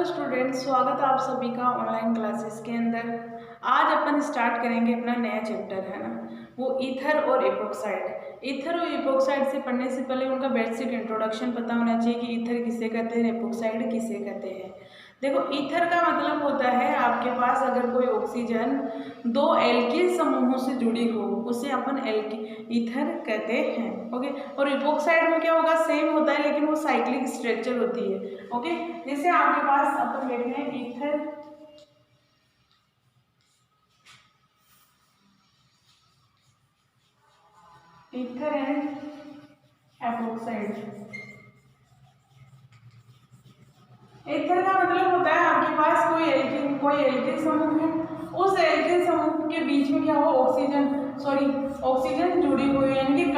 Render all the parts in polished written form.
Students, स्वागत है आप सभी का ऑनलाइन क्लासेस के अंदर। आज अपन स्टार्ट करेंगे अपना नया चैप्टर, है ना, वो ईथर और इपोक्साइड। ईथर और इपोक्साइड से पढ़ने से पहले उनका बेसिक इंट्रोडक्शन पता होना चाहिए कि ईथर किसे कहते हैं, इपोक्साइड किसे कहते हैं। देखो, ईथर का मतलब होता है आपके पास अगर कोई ऑक्सीजन दो एल्किल समूहों से जुड़ी हो उसे अपन ईथर कहते हैं। ओके, और इपोक्साइड में क्या होगा, सेम होता है लेकिन वो साइक्लिक स्ट्रक्चर होती है। ओके, जैसे आपके पास अपन देखते हैं ईथर एंड एपोक्साइड। ईथर का मतलब होता है आपके पास कोई एल्किल समूह है, उस एल्किल समूह के बीच में क्या हो, ऑक्सीजन जुड़ी हुई है, यानी कि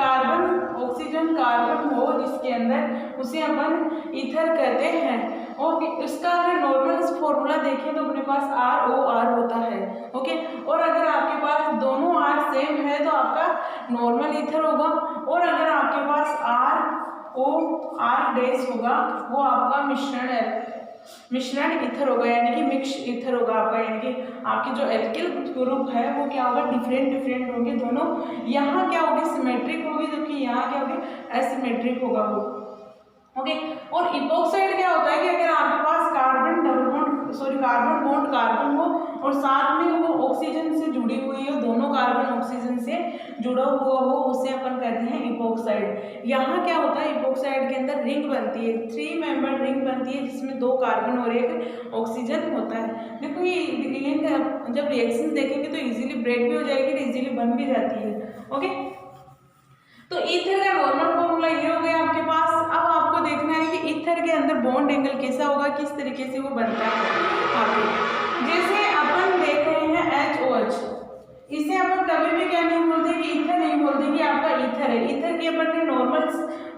ऑक्सीजन कार्बन हो जिसके अंदर, उसे अपन ईथर कहते हैं। और इसका अगर नॉर्मल फॉर्मूला देखें तो अपने पास ROR होता है। ओके, और अगर आपके पास दोनों R सेम है तो आपका नॉर्मल ईथर होगा, और अगर आपके पास ROR डैश होगा वो आपका मिश्रण ईथर होगा, यानी कि मिक्स ईथर होगा आपका, यानी कि आपके जो एल्किल ग्रुप है वो क्या होगा, डिफरेंट होंगे दोनों। यहाँ क्या होगी, सिमेट्रिक होगी, जबकि यहाँ क्या होगी, एसिमेट्रिक होगा वो। ओके, और इपोक्साइड क्या होता है कि अगर आपके पास कार्बन बॉन्ड कार्बन हो और साथ में वो ऑक्सीजन से जुड़ी हुई हो, दोनों कार्बन ऑक्सीजन से जुड़ा हुआ हो, उसे अपन कहते हैं इपोक्साइड। यहाँ क्या होता है, इपोक्साइड के अंदर रिंग बनती है, 3 मेंबर रिंग बनती है जिसमें 2 कार्बन और 1 ऑक्सीजन होता है। देखो ये रिंग जब रिएक्शन देखेंगे तो इजीली ब्रेक भी हो जाएगी, इजीली बन भी जाती है। ओके, तो ईथर का नॉर्मल फॉर्मूला ये हो गया आपके पास। अब आपको देखना है कि ईथर के अंदर बॉन्ड एंगल कैसा होगा, किस तरीके से वो बनता है। आगे जैसे अपन देख रहे हैं HOH, इसे अपन कभी भी क्या नहीं बोलते कि ईथर नहीं बोलते कि आपका ईथर है। ईथर की अपन ने नॉर्मल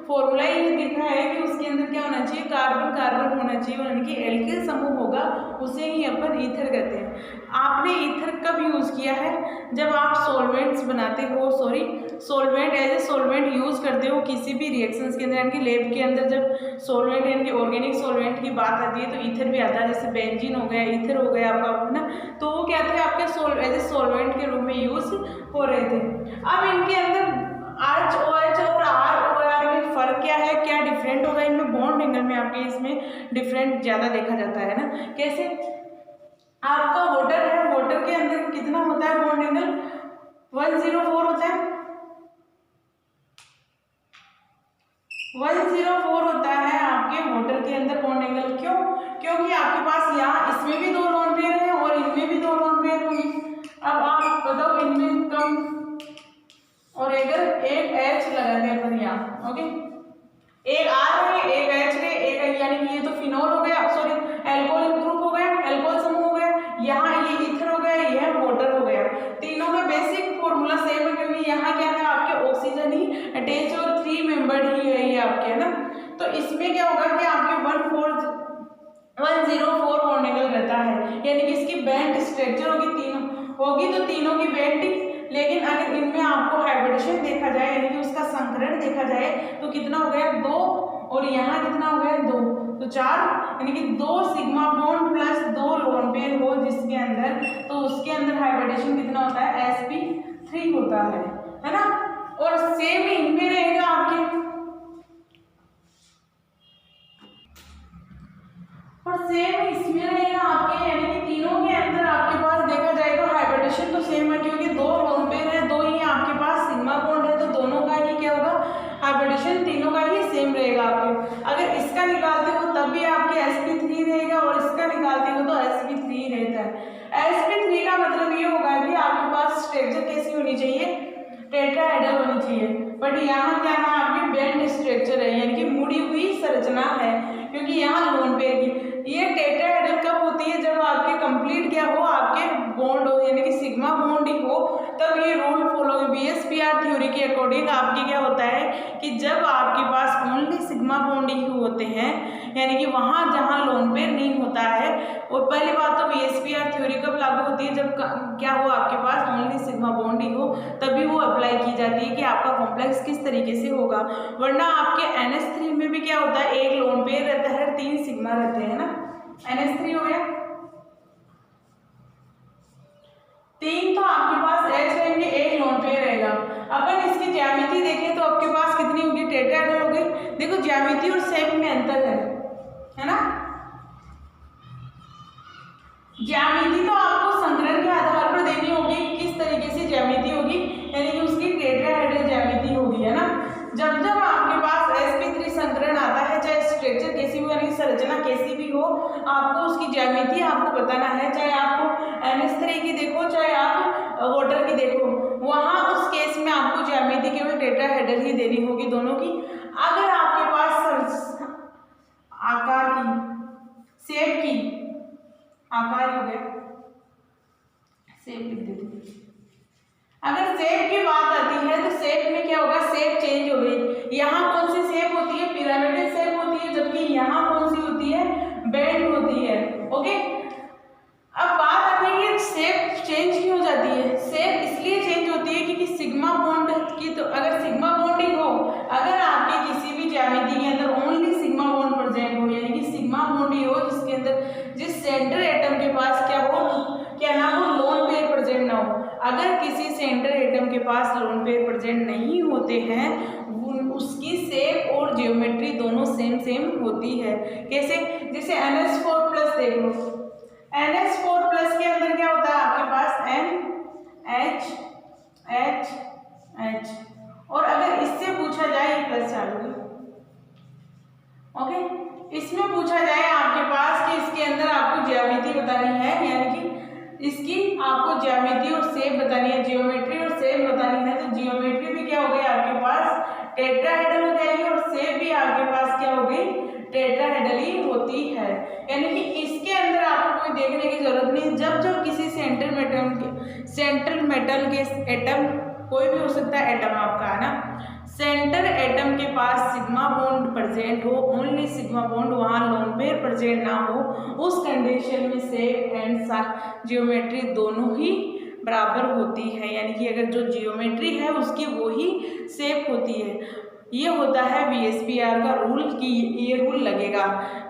फॉर्मूला ये देखा है कि उसके अंदर क्या होना चाहिए, कार्बन होना चाहिए, यानी कि एल्किल समूह होगा, उसे ही अपन ईथर कहते हैं। आपने ईथर कब यूज किया है, जब आप सॉल्वेंट्स बनाते हो, solvent as a solvent use करते हो किसी भी रिएक्शंस के अंदर, यानी कि लैब के अंदर जब सॉल्वेंट यानी कि ऑर्गेनिक सॉल्वेंट की बात आती है तो ईथर भी आता है। जैसे बेंजीन हो गया, ईथर हो गया आपका, है ना, तो वो क्या थे आपके एज ए सॉल्वेंट के रूप में यूज हो रहे थे। अब इनके अंदर HOH और ROR में फर्क क्या है, क्या डिफरेंट होगा इनमें, बॉन्ड एंगल में आपके इसमें डिफरेंट ज्यादा देखा जाता है ना। कैसे, आपका वाटर है, वाटर के अंदर कितना होता है बॉन्ड एंगल, 104 होता है, 104 होता है आपके वाटर के अंदर बॉन्ड एंगल। क्यों, क्योंकि आपके पास यहाँ इसमें भी 2 लोन पेयर है और इनमें भी 2 लोन पेयर होंगे। अब आप बताओ, इनमें कम और अगर एक H लगाते हैं अपन यहाँ। ओके, एक R है, एक H है, एक, यानी कि ये तो फिनोल हो गया, एल्कोहल ग्रुप हो गया, एल्कोहल समूह हो गया, यहाँ ये ईथर हो गया, यह वाटर हो गया। तीनों का बेसिक फॉर्मूला सेम है, क्योंकि यहाँ क्या है, आपके ऑक्सीजन ही अटैच और 3 मेंबर्ड ही है ये आपके, है ना। तो इसमें क्या होगा कि आपके 104 बॉन्ड एंगल रहता है, यानी कि इसकी बैंड स्ट्रक्चर होगी तो तीनों की बैंड। लेकिन अगर इनमें आपको हाइब्रिडेशन देखा जाए, यानी कि उसका संकरण देखा जाए, तो कितना हो गया, 2, और यहाँ कितना हो गया, 2, तो 4, यानी कि 2 sigma bond plus 2 lone pair हो जिसके अंदर, तो उसके अंदर हाइब्रिडेशन कितना होता है, sp3 होता है ना। और सेम इनमें रहेगा आपके, और सेम इसमें रहेगा आपके, यानी कि तीनों के अंदर आपके पास देखा जाए तो हाइब्रिडेशन तो सेम है, क्योंकि 2 लोन पेयर है, 2 ही आपके पास सिग्मा बॉन्ड है, तो दोनों का ही क्या होगा, हाइब्रिडेशन तीनों का ही सेम रहेगा आपके। अगर इसका निकालते हो तब भी आपके sp3 रहेगा, और इसका निकालते हो तो sp3 रहता है। sp3 का मतलब ये होगा कि आपके पास स्ट्रक्चर कैसी होनी चाहिए, टेट्राहेड्रल होनी चाहिए, बट यहाँ क्या है, आपकी बेंड स्ट्रक्चर है, यानी कि मुड़ी हुई संरचना है, क्योंकि यहाँ लोन पेयर की। ये टेट्राहेड्रल कब होती है, जब आपके कंप्लीट क्या हो, आपके बॉन्ड हो, यानी कि सिग्मा बॉन्ड ही हो, तब ये रूल फॉलो। BSPR थ्योरी के अकॉर्डिंग आपके क्या होता है कि जब आपके पास ओनली सिग्मा बॉन्ड ही होते हैं, यानी कि वहाँ जहाँ लोन पेयर नहीं होता है, और पहली बात तो BSPR थ्योरी कब लागू होती है, जब क्या हो, आपके पास ओनली सिग्मा बॉन्ड ही हो, तभी वो अप्लाई की जाती है कि आपका कॉम्प्लेक्स किस तरीके से होगा। वरना आपके NH3 में भी क्या होता है, 1 लोन पेयर रहता है, 3 सिग्मा रहते हैं ना। NH3 हो गया। 3 तो आपके पास H रहेंगे, एक लोन पेयर रहेगा। अपन इसकी ज्यामिति देखें तो आपके पास कितनी होगी, टेट्राहेड्रल हो गई। देखो ज्यामिति और शेप में अंतर है ना। ज्यामिति तो आपको संकरण के आधार पर देनी होगी, किस तरीके से ज्यामिति होगी, यानी कि उसकी टेट्राहेड्रल ज्यामिति होगी, है ना। जब जब आपके पास sp3 संकरण आता है, चाहे स्ट्रक्चर कैसी भी, यानी संरचना कैसी भी हो, आपको उसकी ज्यामिति आपको बताना है। चाहे आपको NH3 की देखो, चाहे आप वाटर की देखो, वहां उस केस में आपको ज्यामिति केवल टेट्राहेड्रल ही देनी होगी दोनों की। अगर आपके पास आकार की, शेप की, आकार हो गया, शेप लिख देते। अगर शेप की बात आती है तो शेप में क्या होगा, शेप चेंज हो गई। यहाँ कौन सी शेप होती है, पिरामिडल शेप होती है, जबकि यहाँ कौन सी होती है, बेंड होती है। ओके, अब बात आती है कि शेप चेंज क्यों हो जाती है। शेप इसलिए चेंज होती है क्योंकि सिग्मा बॉन्ड की, तो अगर सिग्मा बॉन्ड ही हो, अगर आपके किसी भी ज्यामिति के अंदर ओनली सिग्मा बॉन्ड प्रेजेंट हो, यानी कि सिग्मा बॉन्ड ही हो जिसके अंदर जिस सेंटर एटम के पास क्या हो, क्या ना हो, लोन पेयर प्रेजेंट ना हो। अगर किसी सेंटर एटम के पास लोन पेयर प्रेजेंट नहीं होते हैं, उसकी शेप और ज्योमेट्री दोनों सेम सेम होती है। कैसे, जैसे NH4 प्लस देख लो, NH4 प्लस के अंदर क्या होता है आपके पास, NH H H, और अगर इससे पूछा जाए, ये प्लस चालू, ओके, इसमें पूछा जाए आपके पास कि इसके अंदर आपको ज्यामिति बतानी है, यानी कि इसकी आपको ज्यामिति और शेप बतानी है, जियोमेट्री और शेप बतानी है, तो जियोमेट्री भी क्या हो गई आपके पास, टेट्राहेड्रल हो जाएगी, और शेप भी आपके पास क्या हो गई, टेट्राहेड्रल ही होती है। यानी कि इसके अंदर आपको कोई देखने की जरूरत नहीं। जब जब किसी सेंट्रल मेटल के एटम, कोई भी हो सकता है एटम आपका, है ना, सेंटर एटम के पास सिग्मा बॉन्ड प्रेजेंट हो, ओनली सिग्मा बॉन्ड, वहां लोन पेयर प्रेजेंट ना हो, उस कंडीशन में शेप एंड जियोमेट्री दोनों ही बराबर होती है। यानी कि अगर जो जियोमेट्री है उसकी वही शेप होती है। ये होता है VSPR का रूल, कि ये रूल लगेगा।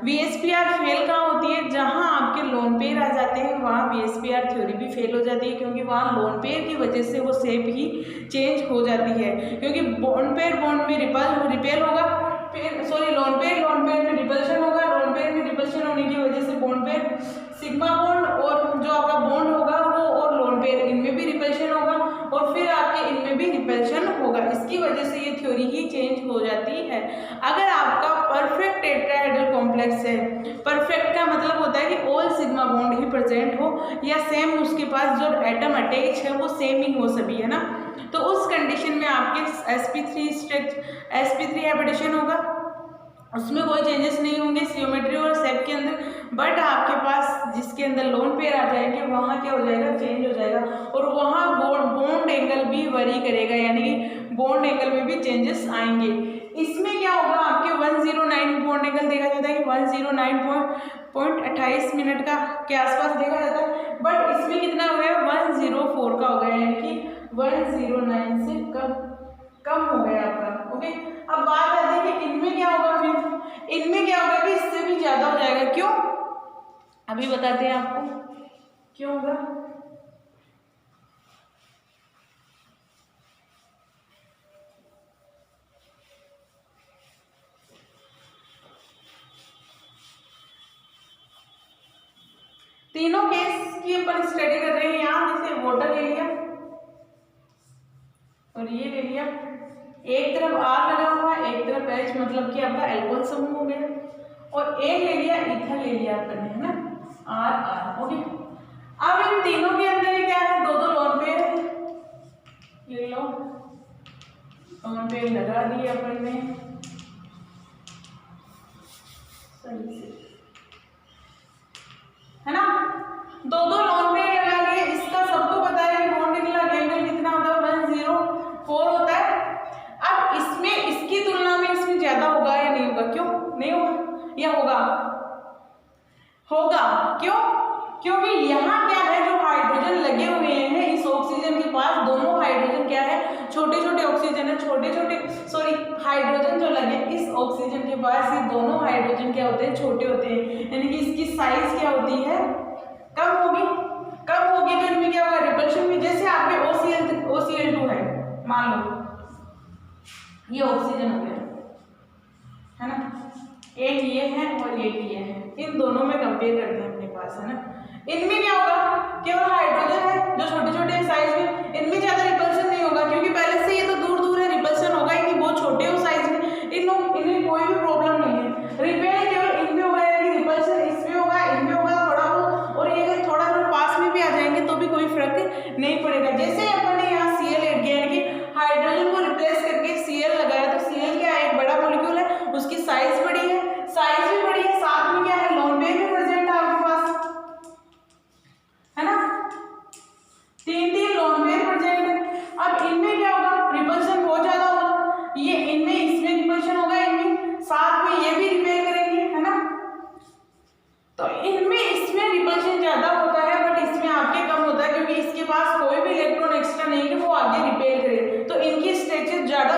VSPR फेल कहाँ होती है, जहाँ आपके लोन पेयर आ जाते हैं वहाँ VSPR थ्योरी भी फेल हो जाती है, क्योंकि वहाँ लोन पेयर की वजह से वो शेप ही चेंज हो जाती है। क्योंकि बॉन्ड पेयर बॉन्ड में रिपेल होगा, फिर सॉरी लोन पेयर में रिपल्शन होगा, लोन पेयर में रिपल्शन होने की वजह से बॉन्ड पेयर सिग्मा बॉन्ड और जो आपका बॉन्ड होगा वो और लोन पेयर इनमें भी रिपल्शन होगा, और फिर आपके इनमें भी रिपल्शन होगा। इसकी वजह से ये थ्योरी ही चेंज हो जाती है। अगर आपका परफेक्ट टेट्राहेड्रल कॉम्प्लेक्स है, परफेक्ट का मतलब होता है कि ऑल सिग्मा बॉन्ड ही प्रेजेंट हो, या सेम उसके पास जो एटम अटैच है वो सेम ही हो सभी, है ना, तो उस कंडीशन में आपके sp3 हैबिटेशन होगा, उसमें कोई चेंजेस नहीं होंगे जियोमेट्री और शेप के अंदर। बट आपके पास जिसके अंदर लोन पेयर आ जाएंगे वहाँ क्या हो जाएगा, चेंज हो जाएगा, और वहाँ बॉन्ड एंगल भी वरी करेगा, यानी कि बॉन्ड एंगल में भी चेंजेस आएंगे। इसमें क्या होगा, आपके 109 बॉन्ड एंगल देखा जाता है कि 109.28 मिनट का के आसपास देखा जाता है, बट इसमें कितना हो गया, 104 का हो गया, यानी कि 109 से कम हो गया आपका। ओके, अब बात आती है कि इनमें क्या होगा, फिर इनमें क्या होगा कि इससे भी ज्यादा हो जाएगा। क्यों, अभी बताते हैं आपको क्यों होगा। तीनों केस की अपन स्टडी कर रहे हैं यहाँ, जैसे वाटर ले लिया और ये ले लिया, एक तरफ R लगा हुआ, एक तरफ H, मतलब कि आपका एल्कोहल समूह हो गया, और एक ले लिया ईथर ले लिया अपन ने, है ना, R। ओके, अब इन तीनों के अंदर क्या है, दो लोन पेयर है, ये लो लोन पेयर लगा दिए अपन ने सही से, है ना, दो लोन पेयर लगा लिए। इसका सबको पता है कि बॉन्ड एंगल कितना होता है, 104 होता है। अब इसमें इसकी तुलना में इसमें ज्यादा होगा या नहीं होगा, क्यों नहीं होगा, या होगा क्यों, क्योंकि यहाँ क्या है, जो हाइड्रोजन लगे हुए हैं इस ऑक्सीजन के पास, दोनों हाइड्रोजन क्या है, छोटे छोटे ऑक्सीजन है, हाइड्रोजन जो लगे इस ऑक्सीजन के पास ये दोनों हाइड्रोजन क्या होते हैं, छोटे होते हैं, यानी कि इसकी साइज क्या होती है, कम होगी। कम होगी तो इनमें क्या होगा, रिपल्शन में, जैसे आप पे OCl2 है, मान लो ये ऑक्सीजन हो गया, है ना, एक ये है और एक ये है, इन दोनों में कंपेयर करते हैं अपने पास, है ना। इनमें क्या होगा, केवल हाइड्रोजन है जो छोटे छोटे साइज में, इनमें ज्यादा रिपल्शन नहीं होगा क्योंकि पहले से ये तो दूर दूर है, रिपल्शन होगा ही नहीं, बहुत छोटे हो साइज में, इनमें कोई भी प्रॉब्लम नहीं है। रिपेल केवल इनमें होगा, यानी रिपल्शन इसमें होगा, इनमें होगा थोड़ा बहुत, और ये अगर थोड़ा थोड़ा पास में भी आ जाएंगे तो भी कोई फर्क नहीं पड़ेगा। जैसे अपन ने यहाँ Cl ऐड किया, यानी कि हाइड्रोजन को रिप्लेस करके Cl लगाया, तो Cl क्या है, एक बड़ा मॉलिक्यूल है, उसकी साइज बड़ी है, साइज भी बड़ी है, साथ में क्या है, लोन पेयर भी प्रेजेंट है आपके पास, है ना, तीन लोन पेयर प्रेजेंट है। अब इनमें क्या होगा, रिपल्शन बहुत ज्यादा होगा, ये इनमें इसमें रिपल्शन होगा, इनमें साथ में ये भी रिपेल करेंगे, है ना, तो इनमें इसमें रिपल्शन ज्यादा होता है, बट इसमें आपके कम होता है क्योंकि इसके पास कोई भी इलेक्ट्रॉन एक्स्ट्रा नहीं है कि वो आगे रिपेल करे, तो इनकी स्ट्रक्चर ज्यादा,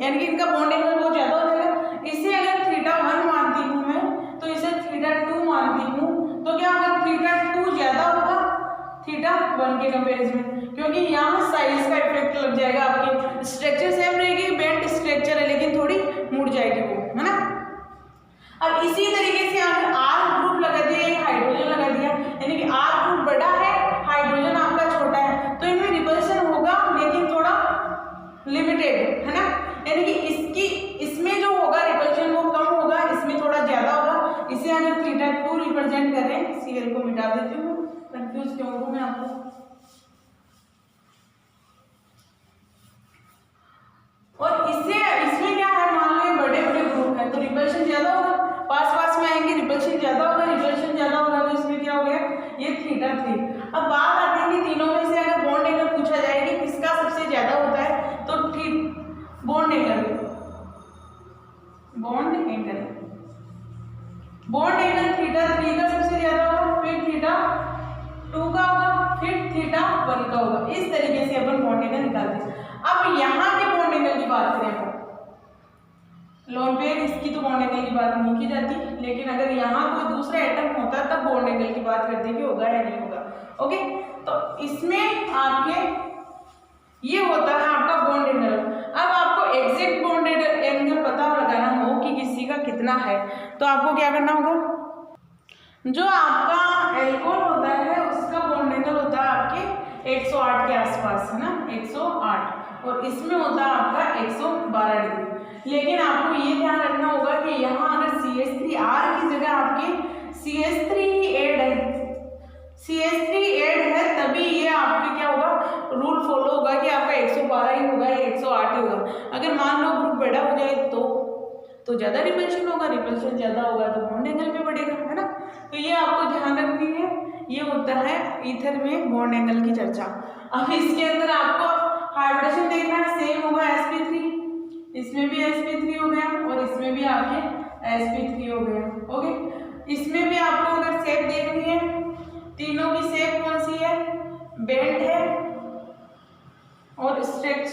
यानी कि इनका बॉन्ड एंगल बहुत ज्यादा हो जाएगा। इसे अगर θ1 मानती हूँ मैं, तो इसे θ2 मानती हूँ, तो क्या होगा, θ2 ज्यादा होगा θ1 के कंपैरिजन में, क्योंकि यहाँ साइज का इफेक्ट लग जाएगा, आपकी स्ट्रक्चर सेम रहेगी, बेंट स्ट्रक्चर है लेकिन थोड़ी मुड़ जाएगी वो, है ना। अब इसी तरीके से अगर R ग्रुप लगा दिया, एक हाइड्रोजन लगा दिया, यानी कि R ग्रुप बड़ा है, हाइड्रोजन आपका छोटा है, तो इनमें रिपल्शन होगा लेकिन थोड़ा लिमिटेड, है ना, यानी कि इसमें जो होगा रिपल्शन वो कम होगा, इसमें थोड़ा ज्यादा होगा। इसे अगर θ2 रिप्रेजेंट कर रहे हैं, Cl को मिटा देती हूँ, कंफ्यूज क्यों हूँ मैं आपको। और इसमें क्या है, मान लो ये बड़े बड़े ग्रुप है तो रिपल्शन ज्यादा होगा, पास पास में आएंगे रिपल्शन ज्यादा होगा, रिपल्शन ज्यादा होगा तो इसमें क्या हो गया, ये θ3। अब बात आती है कि तीनों में से अगर बॉन्ड एंगल पूछा जाए कि किसका सबसे ज्यादा होता है, तो बॉन्ड एंगल θ3 का सबसे ज्यादा होगा, फिर θ2 का होगा, फिर θ1 का होगा। इस तरीके से अपन बॉन्ड एंगल निकालते हैं। अब यहाँ के बॉन्ड एंगल की बात करें अपन, लोन पेयर इसकी तो बॉन्ड एंगल की बात नहीं की जाती, लेकिन अगर यहाँ कोई दूसरा एटम होता तब बॉन्ड एंगल की बात करते हैं कि होगा या नहीं होगा। ओके, तो इसमें आपके ये होता है आपका बॉन्ड एंगल। अब आपको एग्जैक्ट बॉन्ड एंगल पता लगाना हो कि किसी का कितना है, तो आपको क्या करना होगा, जो आपका एल्कोहल होता है उसका बॉन्ड एंगल होता है आपके 108 के आसपास, है ना, 108, और इसमें होता है आपका 112 डिग्री। लेकिन आपको ये ध्यान रखना होगा कि यहाँ अगर CH3R की जगह आपके CH3 ऐड है तभी ये आपके क्या होगा, रूल फॉलो होगा कि आपका 112 ही होगा या 108 ही होगा। अगर मान लो ग्रुप बड़ा हो जाए तो ज्यादा रिपल्शन होगा, रिपल्शन ज्यादा होगा तो बॉन्ड एंगल भी बढ़ेगा, है ना। तो ये आपको ध्यान रखनी है, ये होता है ईथर में बॉन्ड एंगल की चर्चा। अब इसके अंदर आपको हाइब्रिडेशन देखना है, सेम होगा sp3, इसमें भी sp3 हो गया और इसमें भी आपके sp3 हो गया। ओके, इसमें भी आपको अगर शेप देखनी है, तीनों की शेप कौन सी है, बेंट है, और स्ट्रेच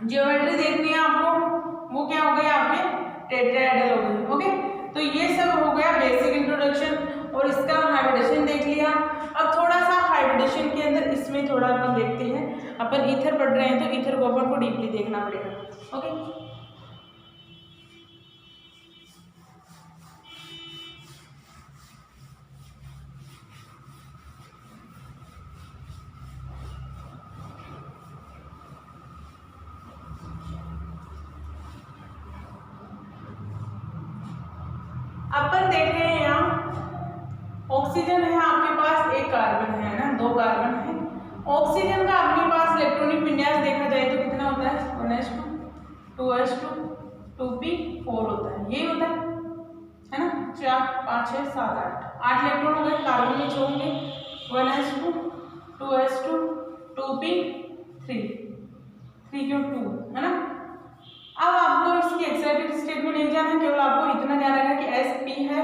ज्योमेट्री देखनी है आपको, वो क्या हो गया आपके टेट्राहेड्रल हो गई। ओके, तो ये सब हो गया बेसिक इंट्रोडक्शन, और इसका हाइब्रिडेशन देख लिया। अब थोड़ा सा हाइब्रिडेशन के अंदर इसमें थोड़ा अपन देखते हैं, अपन ईथर पढ़ रहे हैं तो ईथर को अपन को डीपली देखना पड़ेगा। ओके, अपन देख रहे हैं यहाँ ऑक्सीजन है आपके पास, एक कार्बन है ना, दो कार्बन है। ऑक्सीजन का अपने पास इलेक्ट्रॉनिक विन्यास देखा जाए तो कितना होता है, 1s2 2s2 2p4 होता है, यही होता है ना, 4 5 6 7 8 इलेक्ट्रॉन हो गए, कार्बन में 6 होंगे, 1s2 2s2 2p3 3 क्यों 2, है ना। अब आपको इसकी एक्साइटेड स्टेट में नहीं जाना, केवल आपको इतना ध्यान रखना कि sp है,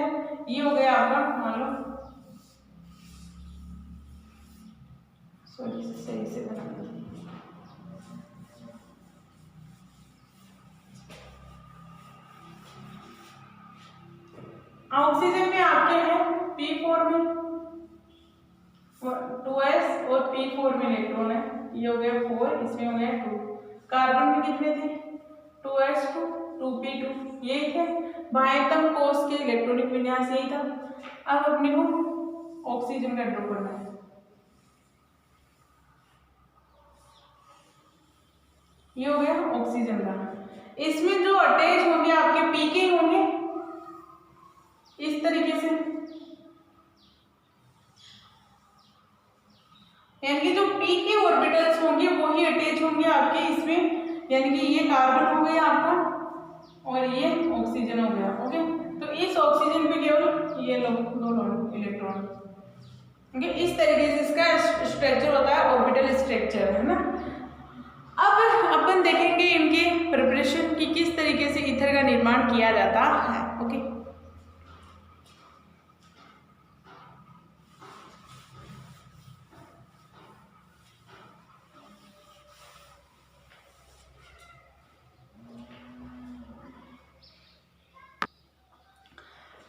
ये हो गया आपका, मान लो सही से बना दो, P4 में इलेक्ट्रॉन है, ये हो गया 4, इसमें हो गया 2। कार्बन में कितने थे? 2s2 2p2, यही थे बाह्यतम कोष के इलेक्ट्रॉनिक विन्यास, यही था। अब अपने को ऑक्सीजन का ड्रॉ करना है। ये हो गया ऑक्सीजन का। इसमें जो अटैच होंगे आपके पीके होंगे इस तरीके से, यानी कि जो पीके ऑर्बिटल्स होंगे वही अटैच होंगे आपके इसमें, यानी कि ये कार्बन हो गया आपका और ये ऑक्सीजन हो गया। ओके, तो इस ऑक्सीजन पे केवल ये दो इलेक्ट्रॉन, ओके, इस तरीके से इसका स्ट्रक्चर होता है, ऑर्बिटल स्ट्रक्चर है ना। अब अपन देखेंगे इनके प्रिपरेशन की किस तरीके से ईथर का निर्माण किया जाता है। ओके,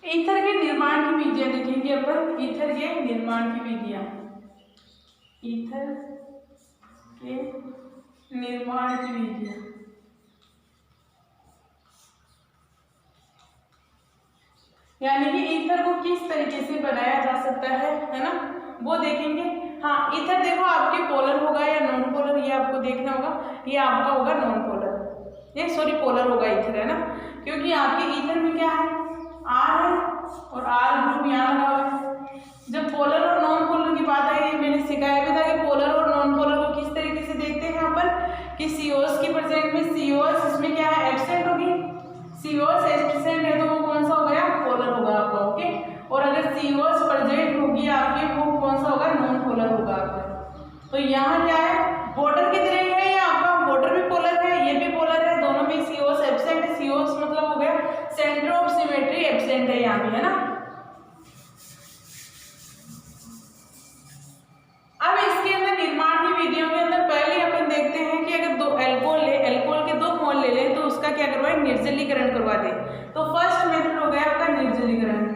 ईथर के निर्माण की विधियां देखेंगे अपन। ईथर के निर्माण की विधियां, ईथर के निर्माण की विधियां, यानी कि ईथर को किस तरीके से बनाया जा सकता है ना, वो देखेंगे। हाँ, ईथर देखो आपके पोलर होगा या नॉन पोलर, ये आपको देखना होगा। ये आपका होगा नॉन पोलर, ये सॉरी पोलर होगा ईथर, है ना, क्योंकि आपके ईथर में क्या है, आर है और आर ग्रुप यहाँ लगा हुआ है। जब पोलर और नॉन पोलर की बात आई, मैंने सिखाया भी था कि पोलर और नॉन पोलर को किस तरीके से देखते हैं अपन, कि सीओस की प्रेजेंट में सीओस इसमें क्या है, एब्सेंट होगी। सीओस एब्सेंट है तो वो कौन सा हो गया, पोलर होगा आपका। ओके, और अगर सीओस प्रेजेंट होगी आपके, वो कौन सा होगा, नॉन पोलर होगा आपका। तो यहाँ क्या है, वाटर की तरह है, ये आपका वाटर भी पोलर है, ये भी पोलर है, दोनों में सीओस एब्सेंट है। सीओस मतलब हो गया सेंटर ऑफ सिमेट्री एब्सेंट है यहाँ भी, है ना। अब इसके अंदर निर्माण की विधियों के अंदर पहले अपन देखते हैं कि अगर दो एल्कोहल के 2 मोल ले लें तो उसका क्या करवाए, निर्जलीकरण करवा दे। तो फर्स्ट मेथड हो गया आपका निर्जलीकरण।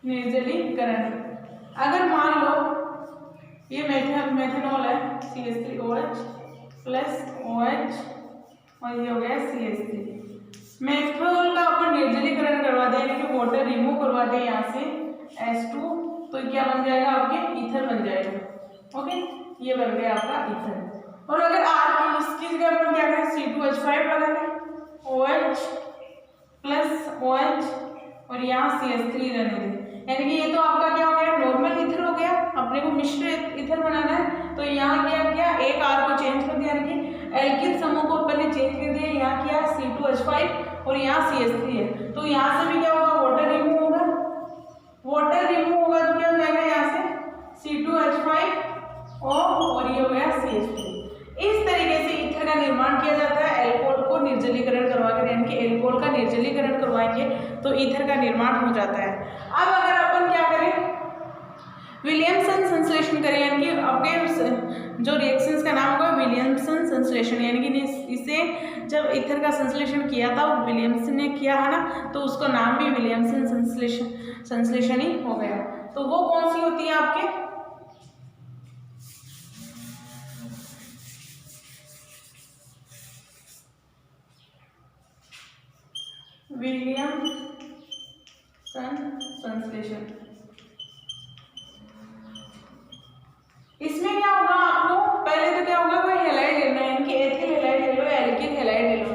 निर्जलीकरण, अगर मान लो ये मेथनॉल है, CH3OH प्लस OH और ये हो गया CH3। मेथनॉल का अपन निर्जलीकरण करवा दें, यानी कि वाटर रिमूव करवा दें यहाँ से H2, तो क्या बन जाएगा, आपके ईथर बन जाएगा। ओके, ये बन गया आपका ईथर। और अगर आर की इसकी जगह अपन क्या करें, C2H5 लगा दें, OH प्लस OH और यहाँ CH3 रहने दें, यानी कि ये तो आपका क्या हो गया, नॉर्मल ईथर हो गया। अपने को मिश्र ईथर बनाना है, तो यहाँ क्या किया, एक आर को चेंज कर दिया, यानी कि एल्किल समूह को अपन ने चेंज कर दिया। यहाँ किया C2H5 और यहाँ CH3 है, तो यहाँ से भी क्या होगा, वाटर रिमूव होगा। वाटर रिमूव होगा तो क्या हो जाएगा, यहाँ से C2H5 और ये हो गया CH3। इस तरीके से ईथर का निर्माण किया जाता है। एल्कोहल को निर्जलीकरण करवाकर, यानी कि एल्कोहल का निर्जलीकरण करवाएंगे तो ईथर का निर्माण हो जाता है। अब अगर अपन क्या करें, विलियमसन संश्लेषण करें, यानी कि आपके जो रिएक्शंस का नाम होगा विलियमसन संश्लेषण, यानी कि इसे जब ईथर का संश्लेषण किया था वो विलियमसन ने किया है ना, तो उसका नाम भी विलियमसन संश्लेषण ही हो गया। तो वो कौन सी होती है आपके, विलियमसन संश्लेषण। इसमें क्या होगा, आपको पहले तो क्या होगा, कोई हैलाइड लेना है, यानी कि एथिल हैलाइड ले लो, एल्किल हैलाइड ले लो।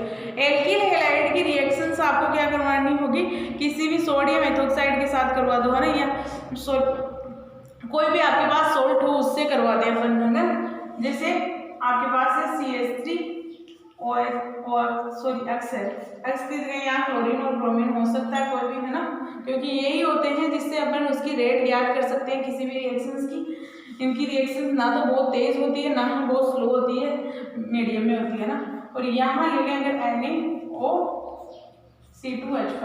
एल्किल हैलाइड की रिएक्शंस आपको क्या करवानी होगी, किसी भी सोडियम एथोक्साइड के साथ करवा दो, है ना, या कोई भी आपके पास सोल्ट हो उससे करवा दें अपन, है ना। जैसे आपके पास है CH3 और सॉरी एक्स है, एक्स की जगह यहाँ क्लोरीन और ब्रोमीन हो सकता है कोई भी, है ना, क्योंकि यही होते हैं जिससे अपन उसकी रेट ज्ञात कर सकते हैं किसी भी रिएक्शंस की। इनकी रिएक्शंस ना तो बहुत तेज होती है, ना ही बहुत स्लो होती है, मीडियम में होती है ना। और यहाँ ले लें अगर NaOC2H5,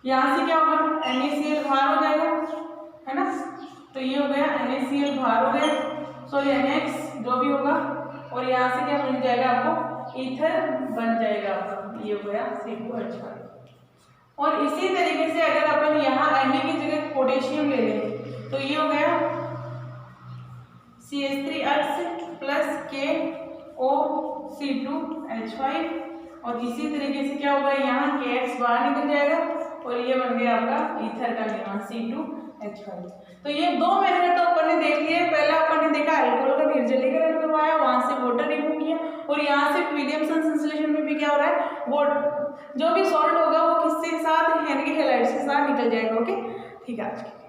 यहाँ से क्या होगा, NaCl बाहर हो जाएगा, है ना। तो ये हो गया NaCl बाहर हो गया, सॉरी NX जो भी होगा, और यहाँ से क्या मिल जाएगा आपको, ईथर बन जाएगा आपका, ये हो गया C2H5। और इसी तरीके से अगर अपन यहाँ Na की जगह पोटेशियम ले लें तो ये हो गया C2H5 और इसी तरीके से क्या होगा, यहाँ KX बाहर निकल जाएगा और ये बन गया आपका ईथर का यहाँ C2H5। तो ये दो मेथड तो अपन ने देख लिए। पहला अपन ने देखा अल्कोहल का निर्जलीकरण करवाया, वहां से वाटर रिमूव किया, और यहाँ से विलियमसन संश्लेषण में भी क्या हो रहा है, वो जो भी सॉल्ट होगा वो किसके साथ, यानी कि हैलाइड्स के साथ निकल जाएगा। ओके, ठीक है।